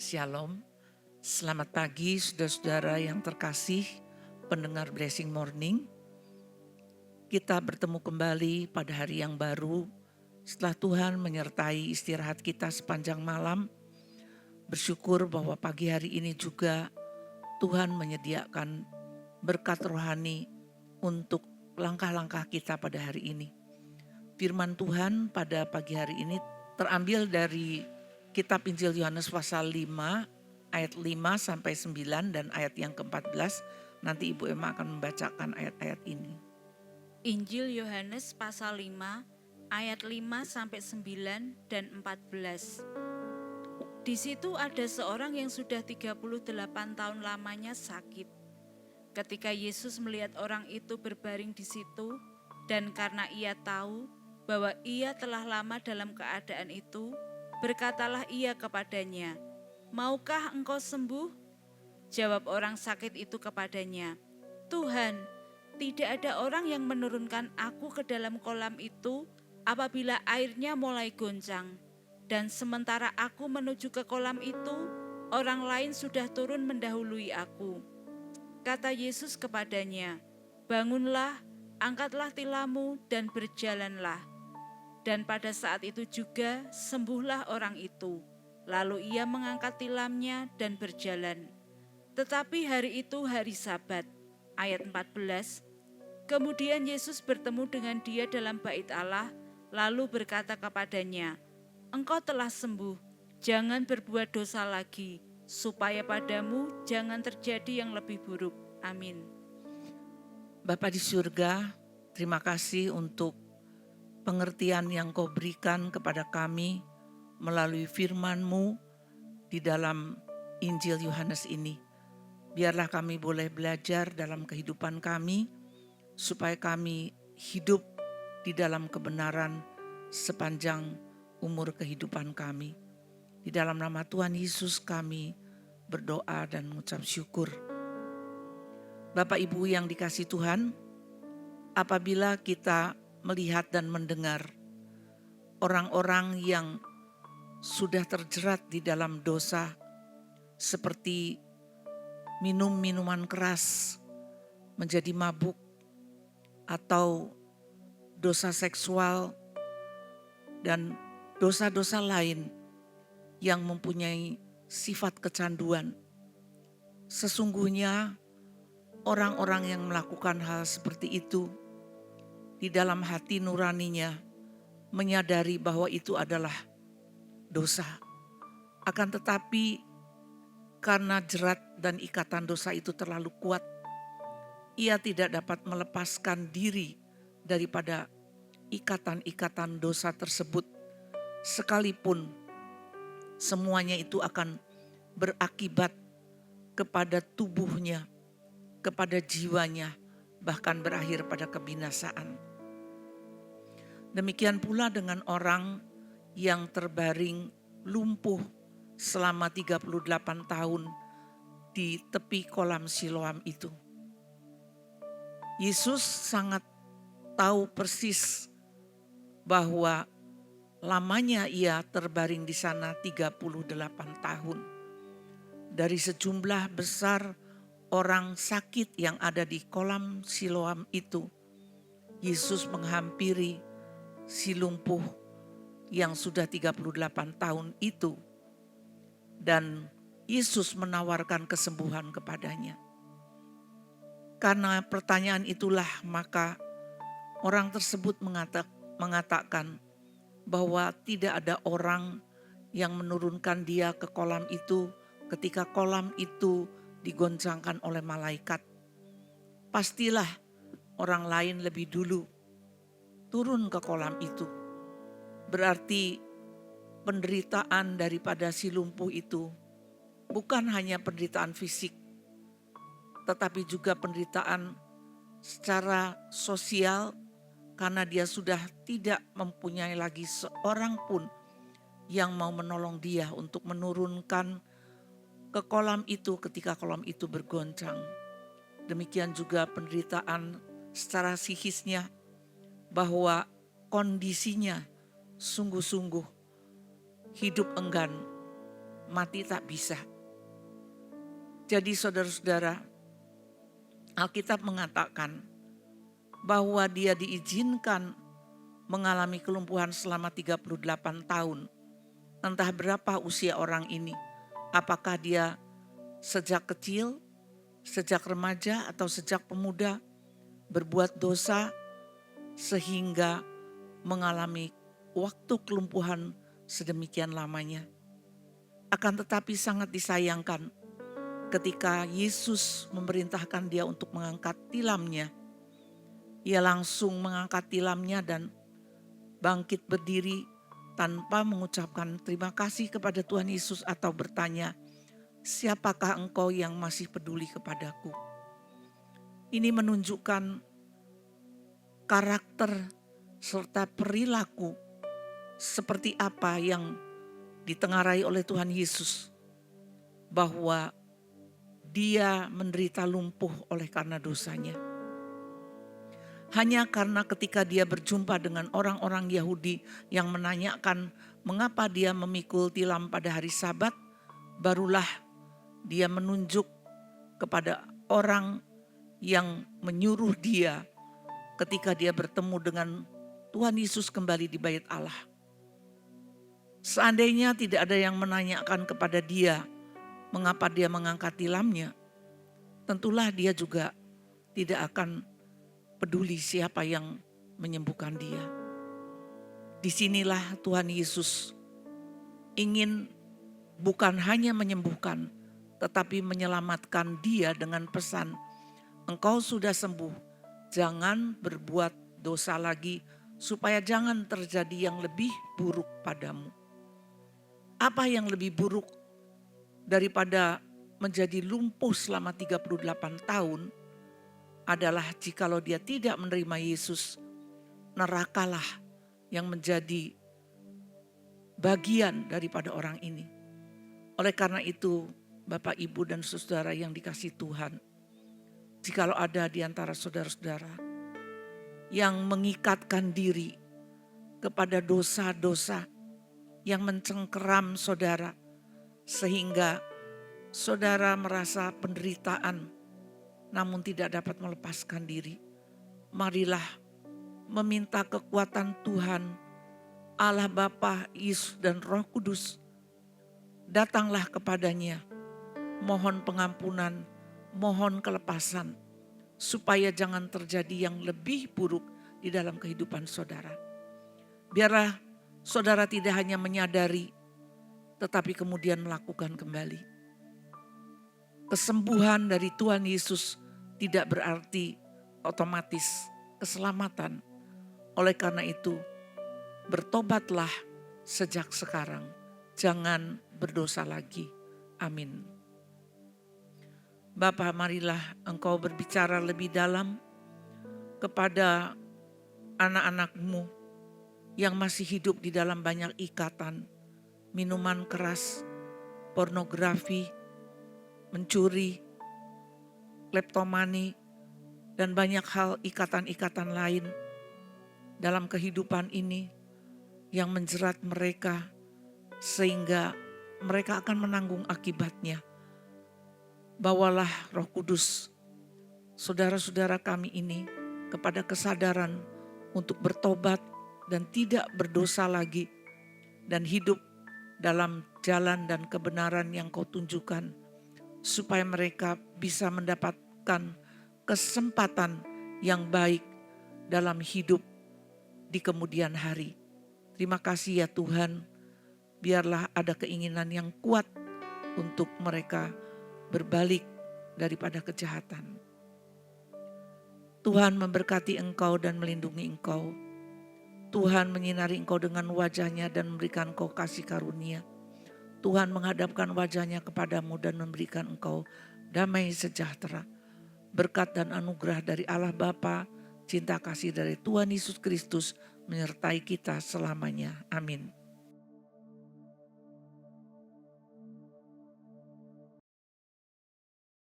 Shalom, selamat pagi saudara-saudara yang terkasih, pendengar Blessing Morning. Kita bertemu kembali pada hari yang baru setelah Tuhan menyertai istirahat kita sepanjang malam. Bersyukur bahwa pagi hari ini juga Tuhan menyediakan berkat rohani untuk langkah-langkah kita pada hari ini. Firman Tuhan pada pagi hari ini terambil dari Kitab Injil Yohanes pasal 5 ayat 5 sampai 9 dan ayat yang ke-14. Nanti Ibu Emma akan membacakan ayat-ayat ini. Injil Yohanes pasal 5 ayat 5 sampai 9 dan 14. Di situ ada seorang yang sudah 38 tahun lamanya sakit. Ketika Yesus melihat orang itu berbaring di situ, dan karena ia tahu bahwa ia telah lama dalam keadaan itu, berkatalah ia kepadanya, "Maukah engkau sembuh?" Jawab orang sakit itu kepadanya, "Tuhan, tidak ada orang yang menurunkan aku ke dalam kolam itu apabila airnya mulai goncang. Dan sementara aku menuju ke kolam itu, orang lain sudah turun mendahului aku." Kata Yesus kepadanya, "Bangunlah, angkatlah tilammu dan berjalanlah." Dan pada saat itu juga sembuhlah orang itu. Lalu ia mengangkat tilamnya dan berjalan. Tetapi hari itu hari Sabat. Ayat 14. Kemudian Yesus bertemu dengan dia dalam bait Allah, lalu berkata kepadanya, "Engkau telah sembuh, jangan berbuat dosa lagi, supaya padamu jangan terjadi yang lebih buruk." Amin. Bapa di surga, terima kasih untuk pengertian yang Kau berikan kepada kami melalui firman-Mu di dalam Injil Yohanes ini. Biarlah kami boleh belajar dalam kehidupan kami, supaya kami hidup di dalam kebenaran sepanjang umur kehidupan kami. Di dalam nama Tuhan Yesus kami berdoa dan mengucap syukur. Bapak Ibu yang dikasihi Tuhan, apabila kita melihat dan mendengar orang-orang yang sudah terjerat di dalam dosa, seperti minum minuman keras, menjadi mabuk, atau dosa seksual, dan dosa-dosa lain yang mempunyai sifat kecanduan. Sesungguhnya orang-orang yang melakukan hal seperti itu di dalam hati nuraninya menyadari bahwa itu adalah dosa. Akan tetapi karena jerat dan ikatan dosa itu terlalu kuat, ia tidak dapat melepaskan diri daripada ikatan-ikatan dosa tersebut, sekalipun semuanya itu akan berakibat kepada tubuhnya, kepada jiwanya, bahkan berakhir pada kebinasaan. Demikian pula dengan orang yang terbaring lumpuh selama 38 tahun di tepi kolam Siloam itu. Yesus sangat tahu persis bahwa lamanya ia terbaring di sana 38 tahun. Dari sejumlah besar orang sakit yang ada di kolam Siloam itu, Yesus menghampiri si lumpuh yang sudah 38 tahun itu, dan Yesus menawarkan kesembuhan kepadanya. Karena pertanyaan itulah maka orang tersebut mengatakan bahwa tidak ada orang yang menurunkan dia ke kolam itu ketika kolam itu digoncangkan oleh malaikat. Pastilah orang lain lebih dulu turun ke kolam itu. Berarti penderitaan daripada si lumpuh itu bukan hanya penderitaan fisik, tetapi juga penderitaan secara sosial, karena dia sudah tidak mempunyai lagi seorang pun yang mau menolong dia untuk menurunkan ke kolam itu ketika kolam itu bergoncang. Demikian juga penderitaan secara psikisnya, bahwa kondisinya sungguh-sungguh hidup enggan, mati tak bisa. Jadi saudara-saudara, Alkitab mengatakan bahwa dia diizinkan mengalami kelumpuhan selama 38 tahun. Entah berapa usia orang ini. Apakah dia sejak kecil, sejak remaja atau sejak pemuda berbuat dosa sehingga mengalami waktu kelumpuhan sedemikian lamanya. Akan tetapi sangat disayangkan ketika Yesus memerintahkan dia untuk mengangkat tilamnya. Ia langsung mengangkat tilamnya dan bangkit berdiri tanpa mengucapkan terima kasih kepada Tuhan Yesus atau bertanya, "Siapakah engkau yang masih peduli kepadaku?" Ini menunjukkan karakter serta perilaku seperti apa yang ditengarai oleh Tuhan Yesus, bahwa dia menderita lumpuh oleh karena dosanya. Hanya karena ketika dia berjumpa dengan orang-orang Yahudi yang menanyakan mengapa dia memikul tilam pada hari Sabat, barulah dia menunjuk kepada orang yang menyuruh dia ketika dia bertemu dengan Tuhan Yesus kembali di bait Allah. Seandainya tidak ada yang menanyakan kepada dia mengapa dia mengangkat tilamnya, tentulah dia juga tidak akan peduli siapa yang menyembuhkan dia. Disinilah Tuhan Yesus ingin bukan hanya menyembuhkan, tetapi menyelamatkan dia dengan pesan, "Engkau sudah sembuh, jangan berbuat dosa lagi, supaya jangan terjadi yang lebih buruk padamu." Apa yang lebih buruk daripada menjadi lumpuh selama 38 tahun adalah jikalau dia tidak menerima Yesus, nerakalah yang menjadi bagian daripada orang ini. Oleh karena itu, Bapak, Ibu, dan saudara yang dikasihi Tuhan, jikalau ada di antara saudara-saudara yang mengikatkan diri kepada dosa-dosa yang mencengkeram saudara, sehingga saudara merasa penderitaan namun tidak dapat melepaskan diri, marilah meminta kekuatan Tuhan, Allah Bapa, Yesus, dan Roh Kudus. Datanglah kepadanya, mohon pengampunan, mohon kelepasan, supaya jangan terjadi yang lebih buruk di dalam kehidupan saudara. Biarlah saudara tidak hanya menyadari, tetapi kemudian melakukan kembali. Kesembuhan dari Tuhan Yesus tidak berarti otomatis keselamatan. Oleh karena itu, bertobatlah sejak sekarang. Jangan berdosa lagi. Amin. Bapa, marilah Engkau berbicara lebih dalam kepada anak-anak-Mu yang masih hidup di dalam banyak ikatan, minuman keras, pornografi, mencuri, kleptomani, dan banyak hal ikatan-ikatan lain dalam kehidupan ini yang menjerat mereka sehingga mereka akan menanggung akibatnya. Bawalah Roh Kudus saudara-saudara kami ini kepada kesadaran untuk bertobat dan tidak berdosa lagi, dan hidup dalam jalan dan kebenaran yang Kau tunjukkan, supaya mereka bisa mendapatkan kesempatan yang baik dalam hidup di kemudian hari. Terima kasih ya Tuhan, biarlah ada keinginan yang kuat untuk mereka berbalik daripada kejahatan. Tuhan memberkati engkau dan melindungi engkau. Tuhan menyinari engkau dengan wajah-Nya dan memberikan engkau kasih karunia. Tuhan menghadapkan wajah-Nya kepadamu dan memberikan engkau damai sejahtera. Berkat dan anugerah dari Allah Bapa, cinta kasih dari Tuhan Yesus Kristus menyertai kita selamanya. Amin.